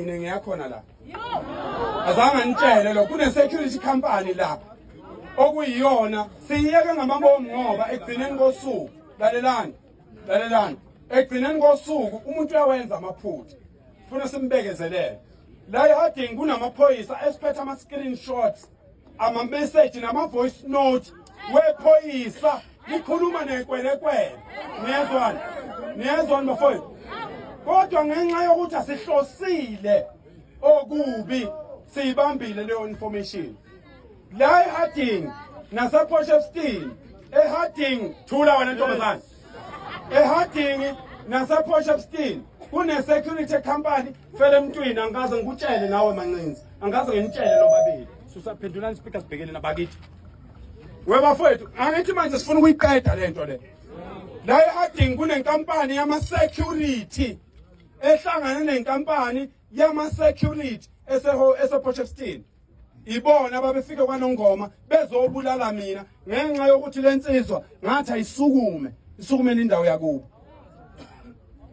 Ngiyakhona la. Azange ngitshele lo kune security company la. Okuyiyona siyiyeke ngamambomu ngoba egcineni kosuku. Lalelani. Egcineni kosuku umuntu uyawenza amaphutha. Funa simbekezelele. La eHarding kunamaphoyisa esiphethe ama screenshots, ama message nama voice note wephoyisa likhuluma nekwelekwele. Niyezwana bafowethu. Kodwa ngenxa yokuthi asihlosile okubi siyibambile leyo information. La eHarding nasa Potchefstroom, eHarding thula wena ntombazana. eHarding nasa Potchefstroom kune security company fele emntwini angaze ngikutshele nawe mancinzi. Angaze nginitshele nobabili. Susaphendulani speaker sibhekene nabakithi. Webafowethu, angithi manje sifuna ukuyiqeda lento le. La eHarding kunenkampani yama security ehlangana nenkampani yama security ese Potchefstroom. Ibona babefike kwaNongoma bezobulala mina ngenxa yokuthi lensizwa ngathi ayisukume indawo yakubo.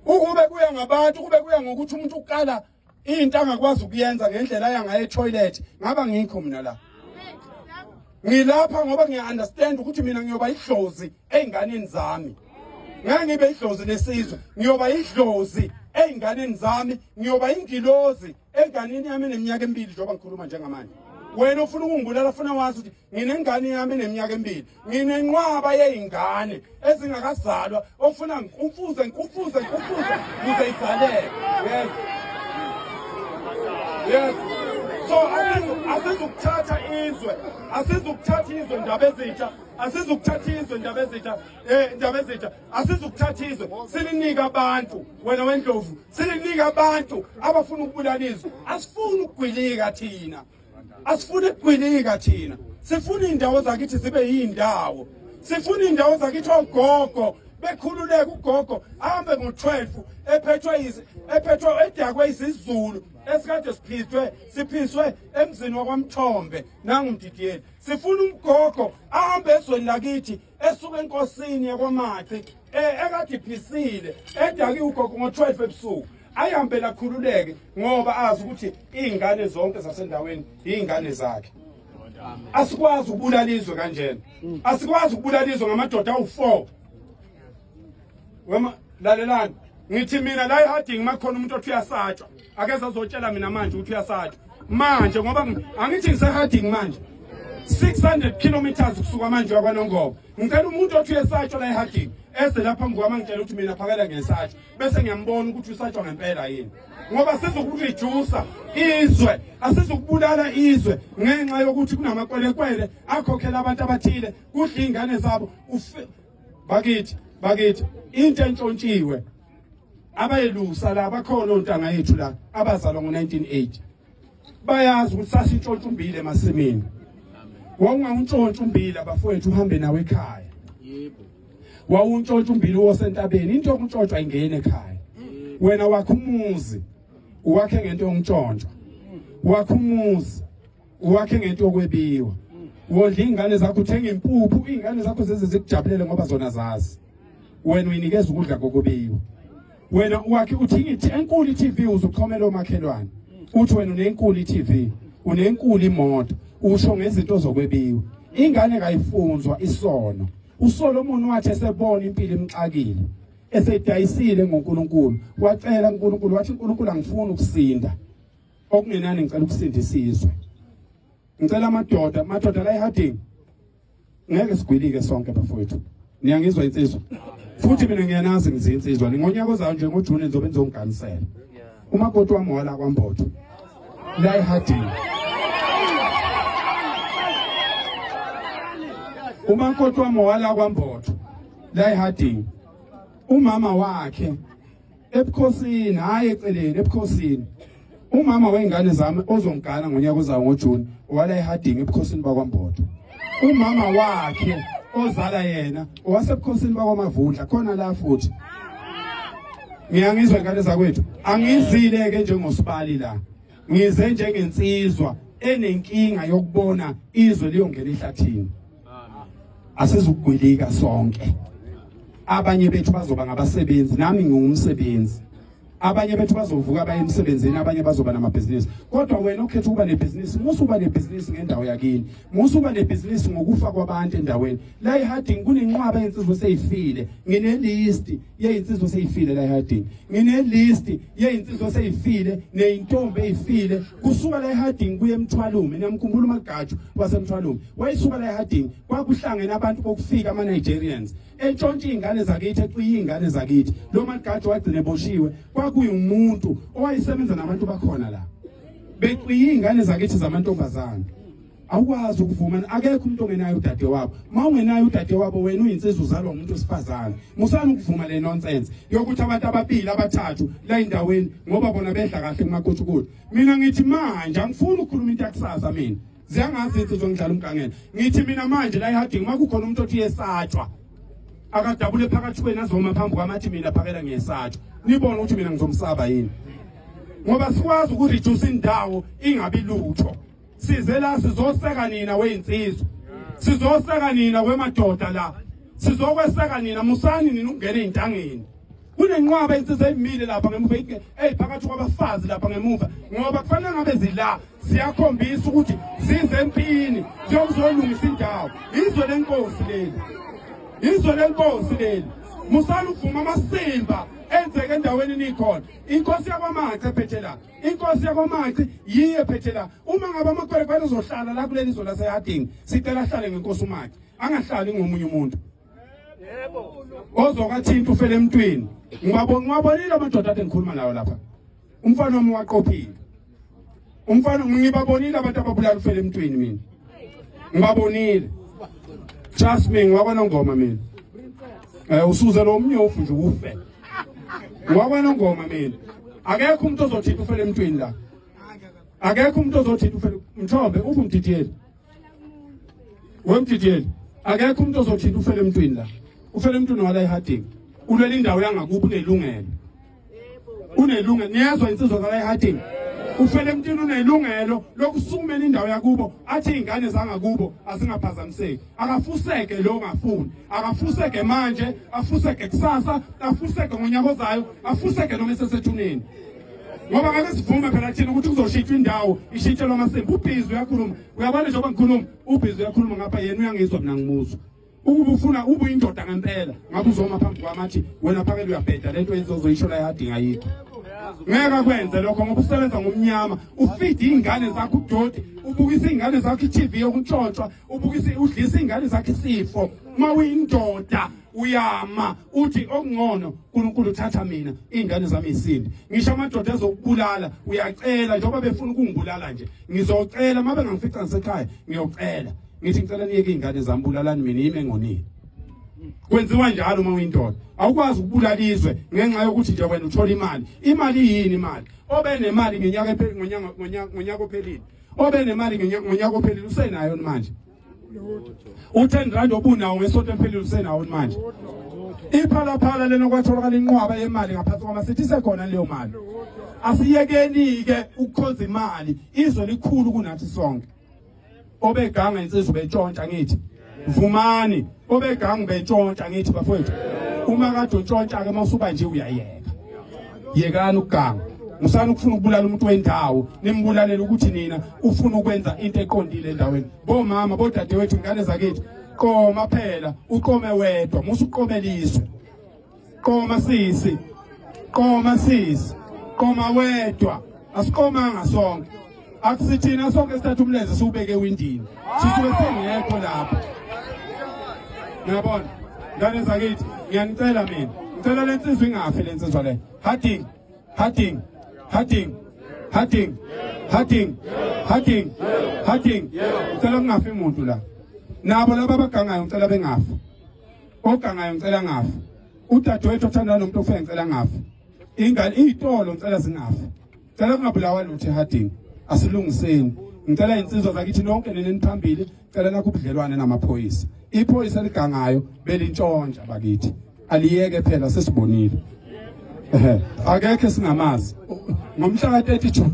Ukube kuya ngabantu kube kuya ngokuthi umuntu uqala into angakwazi ukuyenza ngendlela yanga etoilet ngaba ngikho mina la. Ngilapha ngoba ngiya-understand ukuthi mina ngiyoba idlozi einganeni zami. Ngeke ngibe idlozi lesizwe, ngiyoba idlozi einganeni zami, ngiyoba ingilozi enganeni yami eneminyaka 2 njengoba ngikhuluma njengamanje. Wena ufuna ukungibulala ufuna wazi ukuthi nginengane yami eneminyaka 2, nginenqwaba yeingane ezingakazalwa ofuna ngikufuze ukuze izaleke. Yes. So asizukuthatha izwe ndaba ezitsha, asizukuthatha izwe silinika abantu wena wendlovu, silinika abantu abafuna ukubulala izwe. Asifuni ukugwilika thina. Sifuna indawo zakithi zibe yindawo. Sifuna indawo zakithi ogogo bekhululeke ugogo ahambe ngo12 ephethwe edakwe isizulu esikade siphiswe emzini wakwaMthombe nangumdidiyeli. Sifuna umgogo ahambe ezweni lakithi esuka enkosini yakwaMathi ekade iphisile edake ugogo ngo12 ebusuku. Ayihambe lakhululeke ngoba azi ukuthi izingane zonke zasendaweni izingane zakhe. Asikwazi ukubulala izwe kanjena. Asikwazi ukubulala izwe ngamadoda awu4. Lalelani, ngithi mina la eHarding makhona umuntu othi uyasatshwa. Akeza azotshela mina manje ukuthi uyasatshwa. Manje ngoba angithi ngiseHarding manje 600 kilometers kusuka manje kwaNongoma. Ngicela umuntu othi uyasatshwa la eHarding eze lapha ngwami ngitshela ukuthi mina phakela ngesatshwa bese ngiyambona ukuthi usatshwa ngempela yini. Ngoba sizokureduce izwe, asizokubulala izwe ngenxa yokuthi kunamakwelekwele akhokhela abantu abathile kudla izingane zabo. Bakithi into entshontshiwe abayelusa la bakhona ontanga yethu la abazalwa ngo1980 bayazi ukuthi sasintshontsha umbili emasimini. Wawungawuntshontsha umbili abafowethu uhambe nawe ekhaya. Yebo. Wawuntshontsha umbili wosentabeni into yokuntshontsha ingene ekhaya. Wena wakho umuzi uwakhe ngento yokuntshontsha. Wakho umuzi uwakhe ngento yokwebiwa. Wodla izingane zakho uthenga impuphu, izingane zakho zezizikujabulele ngoba zona zazi. Wena uyinikeza ukudla kokubiwa. Wena wakhe uthingithi enkulu iTV uzuxhomela omakhelwane. Uthi wena unenkulu iTV, unenkulu imoto, usho ngezinto zokwebiwa. Ingane kayifunzwa isono. uSolomon wathi esebona impilo imxakile esedayisile ngoNkulunkulu wacela uNkulunkulu wathi uNkulunkulu angifuni ukusinda okungenani ngicela ukusindisa izwe. Ngicela amadoda la eHarding ngeke sigwilike sonke bafowethu. Niyangizwa insizwa? Futhi mina ngiyanazi ngizinza insizwa. Ngonyaka ozayo nje ngoJune nizobe nizongiganisela. Umakoti wami wala kwaMbotho la eHarding. Umakoti wami wala kwaMbotho la eHarding. Umama wakhe ebukhosini hayi eceleni ebukhosini. Umama wengane zami ozongana ngonyaka ozayo ngoJune wala eHarding ebukhosini bakwaMbotho. Umama wakhe ozala yena owasebukhosini bakwaMavundla khona la futhi. Ngiyangizwa ingane zakwethu. Angizileke njengosibali la. Ngize njengensizwa enenkinga yokubona izwe liyongena ehlathini. Asizukugwilika sonke. Abanye bethu bazoba ngabasebenzi nami ngingumsebenzi. abanye bethu bazovuka abaye emsebenzini abanye bazoba namabhizinisi kodwa wena okhetha ukuba nebhizinisi musuba nebhizinisi ngendawo yakini musuba nebhizinisi ngokufa kwabantu endaweni la eHarding kunenqwaba yensizwe seyifile ngine list yezinsizwe seyifile la eHarding ngine list yezinsizwe seyifile neintombi eyifile kusuka la eHarding kuye eMthwalume niyamkhumbula uMagatshu waseMthwalume wayisuka la eHarding kwakuhlangene abantu bokufika ama Nigerians entshontshe ingane zakithi eqiye ingane zakithi lo Magatshu wagcine boshiwe kwakuyumuntu owayesebenza nabantu bakhona la beqiye ingane zakithi zamantombazana awukwazi ukuvuma akekho umuntu ongenayo udade wabo mawungenayo udade wabo wena uyinsizwe uzalwa umuntu wesifazane musana ukuvuma le nonsense yokuthi abantu ababili abathathu la endaweni ngoba bona bedla kahle kumakhuthukuthi mina ngithi manje angifuni ukukhuluma into yakusasa mina ziyangazi insizwe ngidlala umgangela ngithi mina manje la eHarding makukhona umuntu othi yesatshwa akadabule phakathi kwena azoma phambi kwamathi mina phakela ngiyesatshwa nibona ukuthi mina ngizomsaba yini ngoba sikwazi ukureduce indawo ingabi lutho size la sizoseka nina weyinsizwe sizoseka nina wemadoda la sizokweseka nina musani nina ungene intangeni kunenqwaba insizwe emile lapha ngemuva phakathi kwabafazi lapha ngemuva ngoba kufanele ngabe zila siyakhombisa ukuthi size empini siyokuzolungisa indawo izwe lenkosi leli izwe lenkosi leli musani uvuma amasimba enzeke endaweni nikhona inkosi yakwaMaxa ephethe la inkosi yakwaMaxa yiye phethe la uma ngabe amakhwekhwe ezohlala la kuleli izwe laseHarding sicela ahlale ngenkosi uMaxa angahlali ngomunye umuntu yebo ozokathinta ufele emntwini ngibabonile amadoda ade ngikhuluma lawo lapha umfana wami waqophile umfana ngibabonile abantu ababulala ufele emntwini mina ngibabonile trust me ngwabona ngoma mina usuze lo mnyofu nje ufe ngwabona ngoma mina akekho umuntu ozothinta ufele emntwini la akekho umuntu ozothinta ufele Mthombe uvumdidiyeli wemdidiyeli akekho umuntu ozothinta ufele emntwini la ufele emntwini wala eHarding ulwela indawo yangakubo unelungelo niyezwa insizwa zala eHarding ufele emntwini unelungelo lokusumela indawo yakubo athi ingane zangakubo asingaphazamiseki akafuseke lo ngafuni akafuseke manje afuseke kusasa afuseke ngonyaka ozayo afuseke noma esesethuneni ngoba ngeke sivume phela thina ukuthi kuzoshitshwa indawo ishitshelwa amasembu ubhizi uyakhuluma uyabona njengoba ngikhuluma ubhizi uyakhuluma ngapha yena uyangizwa mina ngimuzwa ukuba ufuna ubuyindoda ngempela ngabe uzoma phambi kwamathi wena phakela uyabheda lento ezozoyisho la eHarding ayikho ngeke kwenze lokho ngoba usebenza ngomnyama ufeed ingane zakho udoti ubukisa ingane zakho iTV yokuntshontshwa ubukisa udlisa ingane zakho isifo mawuyindoda uyama uthi okungcono uNkulunkulu uthatha mina ingane zami isindi ngisho amadoda ezokubulala uyacela njengoba befuna ukungibulala nje ngizocela mabe ngifica ngisekhaya ngiyocela ngithi ngicela niyeke ingane zami bulalani mina yimi engonini kwenziwa njalo uma uyindoda awukwazi ukubulalizwe ngenxa yokuthi nje wena uthola imali yini imali obe nemali ngonyaka ophelile obe nemali ngonyaka ophelile usenayo manje u10 rand obunawo ngesonto emphelile usenawo manje iphalaphala lena kwatholakala inqwaba yemali ngaphansi kwamasithi sekhona leyo mali asiyekeni ke ukukhonza imali izwe likhulu kunathi sonke obeganga insizwe betshontsha ngithi vumani obeganga betshontsha ngithi bafowethu uma kade utshontsha ke masuba nje uyayeka yekani ukuganga musana ukufuna ukubulala umuntu wendawo nimbulalela ukuthi nina ufuna ukwenza into eqondile endaweni bomama bodadewethu ingane zakithi qoma phela uqome wedwa musuqomeliswe qoma sisi qoma wedwa asiqomanga sonke akusithina sonke sithatha umlenze siubeke ewindini sisuke sengekho lapha ngiyabona ngane zakithi ngiyanicela mina ngicela lensizwe ingafe lensizwe le Harding ngicela kungafi umuntu la nabo laba abagangayo ngicela bengafi ogangayo ngicela ngafi udadewethu othanda nomuntu ofike ngicela ngafi ingane izitolo ngicela zingafi ngicela kungabulawa lutho eHarding asilungiseni ngicela insizwa zakithi nonke neniphambili ngicela nakho ubudlelwane namaphoyisa iphoyisa ligangayo belintshontsha bakithi aliyeke phela sesibonile akekho singamazi ngomhla ka30 June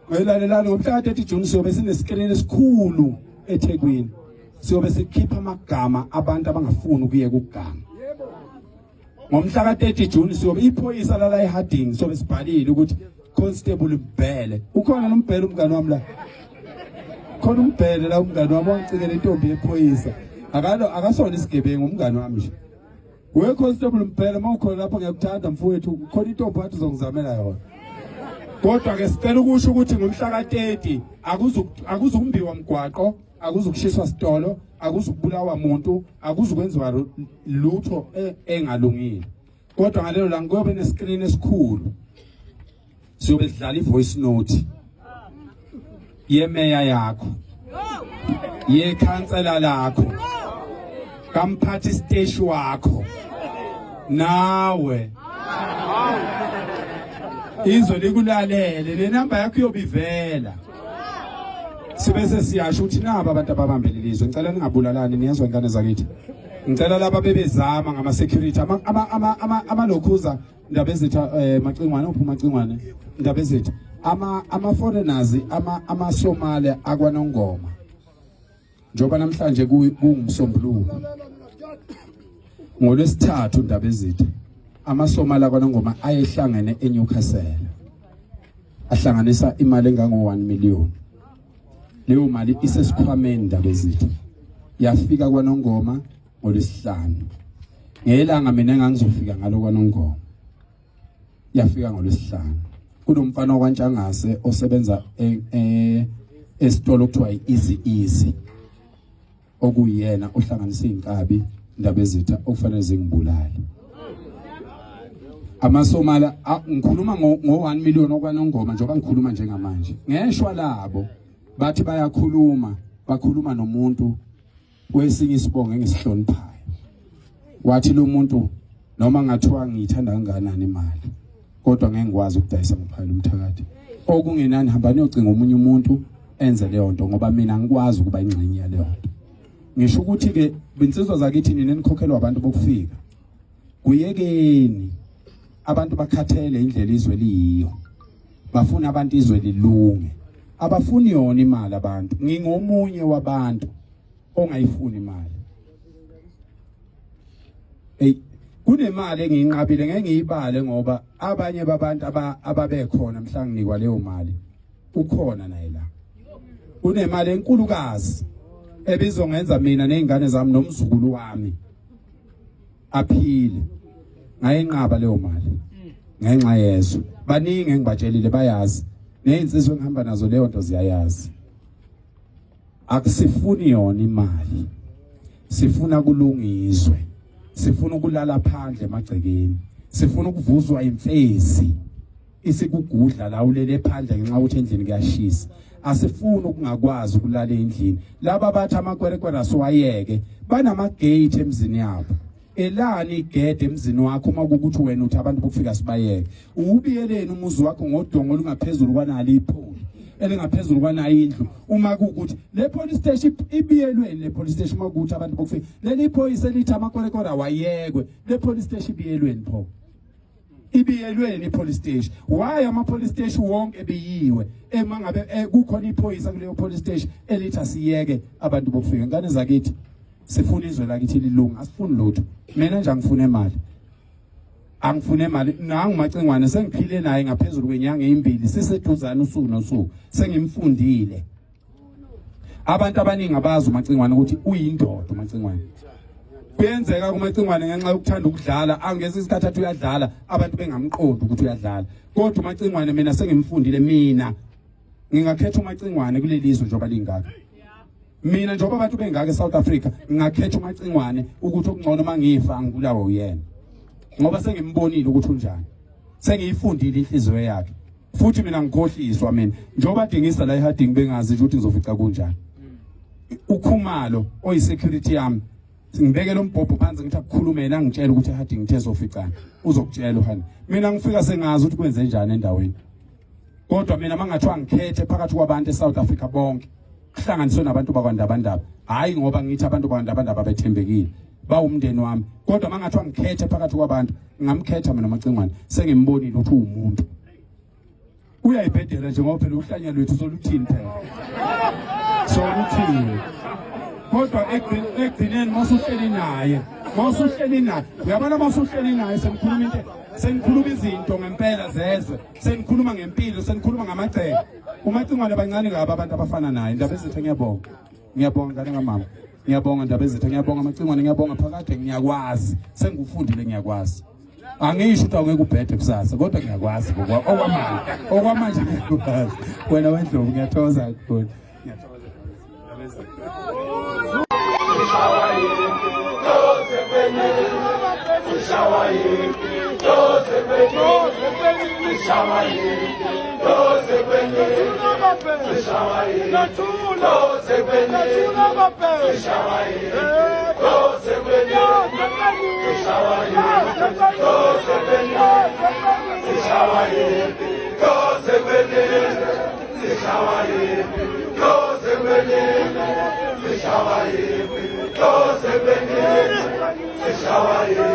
ngoyilalelana ngomhla ka30 June siyobe sinesikrini esikhulu eThekwini siyobe sikhipha amagama abantu abangafuni ukuyeka ukuganga ngomhla ka-30 June siyobe iphoyisa lala eHarding sobe sibhalile ukuthi Constable Mbhele ukhona noMbhele umngane wami la khona uMbhele la umngane wami wangicikela intombi yephoyisa akasona isigebengu umngane wami nje we Constable Mbhele mawukhona lapho ngiyakuthanda mfowethu khona intombi wathi uzongizamela yona kodwa ke sicela ukusho ukuthi ngomhla ka-30 akuzukumbiwa mgwaqo akuzukushiswa sitolo akuzukubulawa umuntu akuzukwenziwa lutho engalungile kodwa ngalelo la ngobe nescreen esikhulu siyobe sidlala ivoice note yemeya yakho yekhansela lakho kamphathi stage wakho nawe izwe likulalele le number yakho yobivela sibese siyasho ukuthi naba abantu ababambele ilizwe ngicela ningabulalani niyezwe ingane zakithi ngicela laba bebezama ngama security amalokhuza indaba ezitha macingwane uphuma macingwane indaba ezitha ama foreigners ama Somali akwaNongoma njoba namhlanje kungumsombuluko ngolwesithathu indaba ezitha ama Somali akwaNongoma ayehlangene eNewcastle ahlanganisa imali engango 1 million leyo mali isesikhwameni indaba ezitha yafika kwaNongoma ngolwesihlanu ngelanga mina engangizofika ngalo kwaNongoma yafika ngolwesihlanu kunomfana wakwaNtshangase osebenza esitolo okuthiwa Easy okuyena ohlanganisa inkabi indaba ezitha okufanele zingibulale amaSomala ngikhuluma ngo1 million okwaNongoma njengoba ngikhuluma njengamanje ngeshwa labo bathi bakhuluma nomuntu wesinye isibongo engisihloniphayo wathi lo muntu noma ngathiwa ngiyithanda kangakanani imali kodwa ngeke ngikwazi ukudayisa ngophayela umthakathi okungenani hamba niyocinga omunye umuntu enze leyo nto ngoba mina ngikwazi ukuba ingxenye yaleyo nto ngisho ukuthi ke binsizwa zakithi nini nikhokhelwa abantu bokufika kuyekeni abantu bakhathele indlela izwe liyiyo bafuna abantu izwe lilunge abafuni yona imali abantu ngingomunye wabantu ongayifuni imali kunemali engiyinqabile ngeke ngiyibale ngoba abanye babantu ababekhona mhla nginikwa leyo mali ukhona naye la kunemali enkulukazi ebizongenza mina nezingane zami nomzukulu wami aphile ngayinqaba leyo mali ngenxa yezo baningi engibatshelile bayazi nezinsizwe engihamba nazo leyo nto ziyayazi akusifuni yona imali sifuna kulungizwe sifuna ukulala phandle emagcekeni sifuna ukuvuzwa imfezi isikugudla la ulele phandle ngenxa ukuthi endlini kuyashisa asifuni ukungakwazi ukulala endlini laba bathi amakwerekwera siwayeke banamagate emzini yabo elani igede emzini wakho uma kukuthi wena uthi abantu bokufika sibayeke ubiyeleni umuzi wakho ngodongo olungaphezulu kwanali ipholi elingaphezulu kwanayo indlu uma kukuthi le police station ibiyelweni le police station uma kukuthi abantu bokufika leli iphoyisa elithi amakwerekwera wayekwe le police station ibiyelweni pho ibiyelweni police station why ama police station wonke ebiyiwe emangabe kukhona iphoyisa kuleyo police station elithi asiyeke abantu bokufika ngane zakithi sifuna izwe lakithi lilunga asifuni lutho mina nje angifune imali angifune imali nangu macingwane sengiphile naye ngaphezulu kwenyanga ezimbili siseduzana usuku nosuku sengimfundile abantu abaningi abazi umacingwane ukuthi uyindoda umacingwane kuyenzeka kumacingwane ngenxa yokuthanda ukudlala angeze isikhathi athi uyadlala abantu bengamqondi ukuthi uyadlala kodwa umacingwane mina sengimfundile mina ngingakhetha umacingwane kuleli izwe njengoba lingaka mina njengoba abantu bengaka eSouth Africa ngingakhetha umacingwane ukuthi okungcono mangifa ngibulawa uyena ngoba sengimbonile ukuthi unjani sengiyifundile inhliziyo yakhe futhi mina ngikhohliswa mina njengoba dingisa la eHarding bengazi ukuthi ngizofica kunjani ukhumalo oyisecurity yami ngibekela umbhobho phansi ngithi akukhulume ngitshela ukuthi eHarding ngithe zoficana uzokutshela uhani mina ngifika sengazi ukuthi kwenze njani endaweni kodwa mina mangathiwa ngikhethe phakathi kwabantu eSouth Africa bonke kuhlanganiswe nabantu bakwaNdabandaba hayi ngoba ngithi abantu bakwaNdabandaba bethembekile bawumndeni wami kodwa mangathiwa ngikhethe phakathi kwabantu ngamkhetha mina macingwane sengimbonile ukuthi umuntu uyayibhedela njengoba phela uhlanya lwethu soluthini phela soluthini kodwa ekugcineni masuhleli naye mawusuhleli naye uyabona mawusuhleli naye senikhuluma izinto ngempela zeze senikhuluma ngempilo senikhuluma ngamagceke umacingwane abancane kabi abantu abafana naye indaba ezithe ngiyabonga ngane ngamama ngiyabonga indaba ezithe ngiyabonga amacingwane ngiyabonga phakade ngiyakwazi sengikufundile ngiyakwazi angisho ukuthi awungeke ubhede kusasa kodwa ngiyakwazi okwamanje ngiyakwazi wena wendlovu ngiyathokoza kakhulu Shower